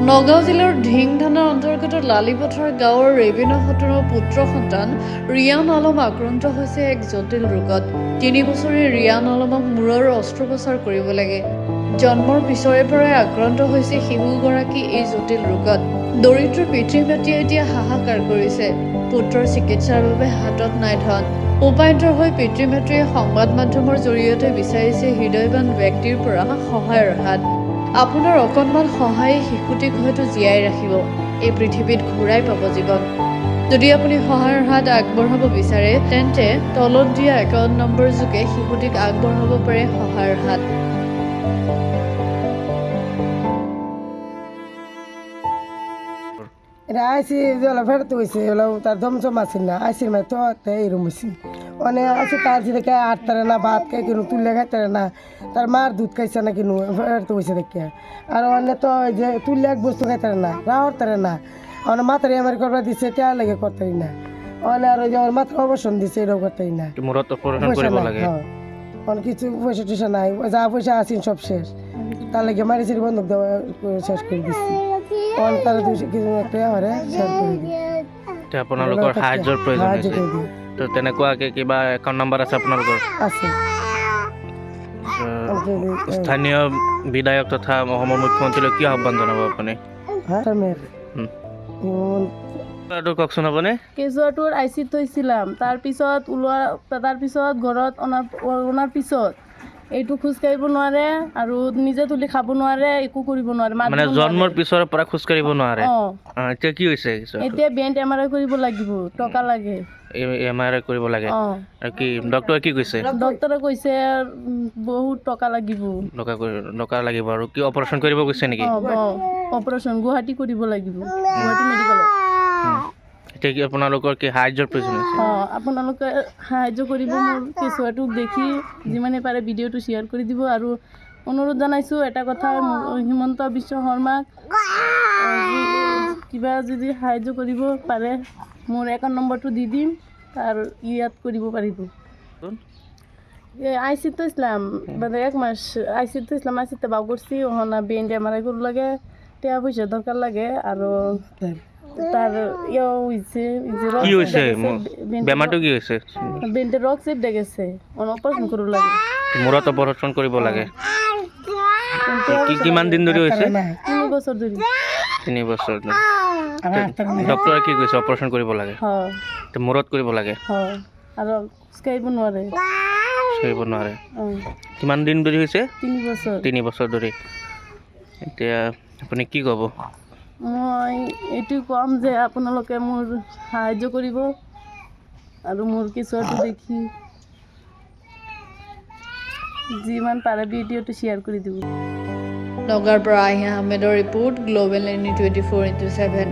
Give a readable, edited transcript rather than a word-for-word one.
নগাঁও জিলাৰ ঢিং থানাৰ অন্তৰ্গত লালিপথাৰ গাঁৱৰ ৰেবিনা খাতুনৰ পুত্ৰ সন্তান ৰিয়ান আলম আক্ৰান্ত হৈছে এক জটিল ৰোগত। 3 বছৰীয়া ৰিয়ান আলমক মূৰৰ অস্ত্ৰোপচাৰ কৰিব লাগে। জন্মৰ পিছৰে পৰাই আক্ৰান্ত হৈছে শিশুগৰাকী এই জটিল ৰোগত। দৰিদ্ৰ পিতৃ মাতৃয়ে এতিয়া হাহাকাৰ কৰিছে। পুত্ৰৰ চিকিৎসাৰ বাবে হাতত নাই ধন। উপায়ন্তৰ হৈ পিতৃ মাতৃয়ে সংবাদ মাধ্যমৰ জৰিয়তে বিচাৰিছে হৃদয়বান ব্যক্তিৰ পৰা সহায়ৰ হাত। আপোনাৰ অকণমান সহায়ে শিশুটিক হয়তো জীয়াই ৰাখিব, এই পৃথিৱীত ঘূৰাই পাব জীৱন। যদি আপুনি সহায়ৰ হাত আগবঢ়াব বিচাৰে তেন্তে তলত দিয়া একাউণ্ট নম্বৰ যোগে শিশুটিক আগবঢ়াব পাৰে সহায়ৰ হাত। আইসি ফেরত হয়েছে তার দমচম আছে না আইসির মানে তো এরম হয়েছে অনেক আছে তার দেখে আট তারে না ভাত খাই কিনু তুললে খাইতারে না তার মার দুধ খাইছে না কিনু ফেরত হয়েছে দেখে আর অনেক তো যে তুললে এক বস্তু খাইতারে না রাহর তারে না অনেক মাথারে আমার করবার দিচ্ছে টেয়া লেগে করতারি না অনেক আর ওই যে আমার মাথার অবসর দিচ্ছে এটাও করতারি না অনেক কিছু পয়সা টয়সা নাই যা পয়সা আছেন সব শেষ তার লাগে মারিচের বন্ধক দেওয়া শেষ করে দিচ্ছি আপোনালোকৰ সাহায্যৰ প্ৰয়োজন হৈছে তো তেনেকুৱাকে কিবা একাউণ্ট নম্বৰ আছে আপোনালোকৰ? আছে। স্থানীয় বিধায়ক তথা অসমৰ মুখ্যমন্ত্ৰীলৈ কি আহ্বান জনাব আপুনি? কওকচোন আপুনি। কেঁচুৱাটোৰ আইচিত থৈছিলাম, তাৰপিছত ঘৰত অনাৰ পিছত এইটো খোজ কাঢ়িব নোৱাৰে আৰু নিজে তুলি খাব নোৱাৰে, একো কৰিব নোৱাৰে। মানে জন্মৰ পিছৰ পৰা খোজ কাঢ়িব নোৱাৰে। এতিয়া কি হৈছে? এতিয়া বেণ্ট MRI কৰিব লাগিব, টকা লাগে। MRI কৰিব লাগে আৰু কি ডক্টৰে কি কৈছে? ডক্টৰে কৈছে বহুত টকা লাগিব। টকা লাগিব আৰু কি অপাৰেশ্যন কৰিব কৈছে নেকি? অপাৰেশ্যন গুৱাহাটী কৰিব লাগিব, গুৱাহাটী মেডিকেলত। এতিয়া কি আপোনালোকৰ কি সাহায্যৰ প্ৰয়োজন হৈছে? আপোনালোকে সাহায্য কৰিব, মোৰ কেঁচুৱাটোক দেখি যিমানে পাৰে ভিডিঅ'টো শ্বেয়াৰ কৰি দিব। আৰু অনুৰোধ জনাইছোঁ এটা কথা, হিমন্ত বিশ্ব শৰ্মাক কিবা যদি সাহায্য কৰিব পাৰে মোৰ একাউণ্ট নম্বৰটো দি দিম, তাৰ ইয়াত কৰিব পাৰিব। আইচিত ইছলাম মানে 1 মাস আইচিত ইছলাম আইচিতে বাউ কৰছি ওখানে বেন্ড MRI কৰব লাগে, টাকা পয়সা দৰকাৰ লাগে। আৰু তাৰ হয়েছে কি হয়েছে? বেমাৰটো কি হৈছে? বেন্ডেৰ ৰক চেপ দেখেছে, অপাৰেশন কৰব লাগে। মূৰত অপাৰেশ্যন কৰিব লাগে। কিমান দিন ধৰি হৈছে? 3 বছৰ ধৰি। 3 বছৰ ধৰি। ডক্টৰে কি কৈছে? অপাৰেশ্যন কৰিব লাগে। মূৰত কৰিব লাগে। আৰু স্কাইব নোৱাৰে। কিমান দিন ধৰি হৈছে? 3 বছৰ। 3 বছৰ ধৰি। এতিয়া আপুনি কি ক'ব? মই এইটো কম যে আপোনালোকে মোৰ সাহায্য কৰিব আৰু মোৰ কেঁচুৱাটো দেখি যিমান পাৰে ভিডিঅ'টো শ্বেয়াৰ কৰি দিব। নগাঁৱৰ পৰা আহিয়া আহমেদৰ ৰিপৰ্ট, গ্ল'বেল NE 24/7।